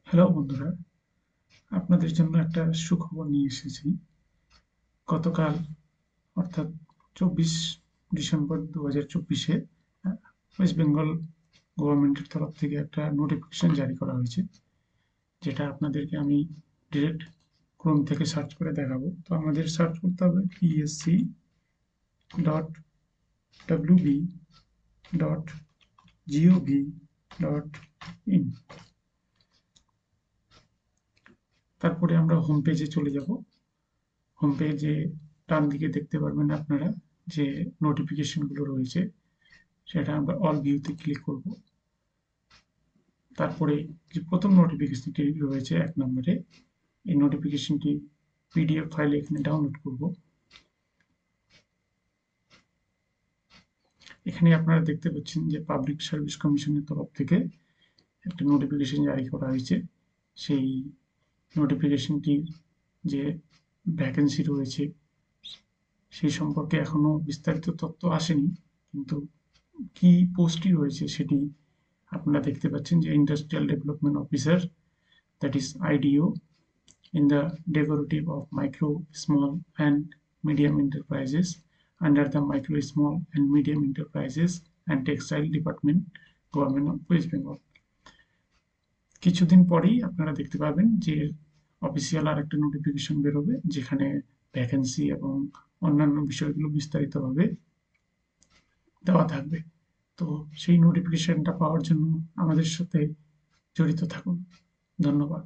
Hello বন্ধুরা, আপনাদের জন্য একটা সুখবর নিয়ে এসেছি। গতকাল অর্থাৎ 24 ডিসেম্বর 2024-এ ওয়েস্ট বেঙ্গল গভর্নমেন্টের তরফ থেকে একটা নোটিফিকেশন জারি করা হয়েছে, যেটা আপনাদেরকে আমি ডিরেক্ট ক্রোম থেকে সার্চ করে দেখাবো। তো আমাদের সার্চ করতে হবে psc.wb.gov.in। তারপরে আমরা হোম পেজে চলে যাব। হোম পেজে ডান দিকে দেখতে পারবেন আপনারা যে নোটিফিকেশনগুলো রয়েছে, সেটা আমরা অল ভিউতে ক্লিক করব। তারপরে যে প্রথম নোটিফিকেশনটি রয়েছে 1 নম্বরে, এই নোটিফিকেশনটি পিডিএফ ফাইলে এখানে ডাউনলোড করব। এখানে আপনারা দেখতে পাচ্ছেন যে পাবলিক সার্ভিস কমিশনের তরফ থেকে একটা নোটিফিকেশন জারি করা হয়েছে। সেই নোটিফিকেশনটির যে ভ্যাকেন্সি রয়েছে সেই সম্পর্কে এখনো বিস্তারিত তথ্য আসেনি, কিন্তু কি পোস্টটি রয়েছে সেটি আপনারা দেখতে পাচ্ছেন যে industrial development officer, that is IDEO, in the derivative of micro, small and medium enterprises under the micro, small and medium enterprises and textile department, government of West Bengal. কিছুদিন পরেই আপনারা দেখতে পাবেন যে অফিসিয়াল আর একটা নোটিফিকেশন বেরোবে, যেখানে ভ্যাকেন্সি এবং অন্যান্য বিষয়গুলো বিস্তারিতভাবে দেওয়া থাকবে। তো সেই নোটিফিকেশনটা পাওয়ার জন্য আমাদের সাথে জড়িত থাকুন। ধন্যবাদ।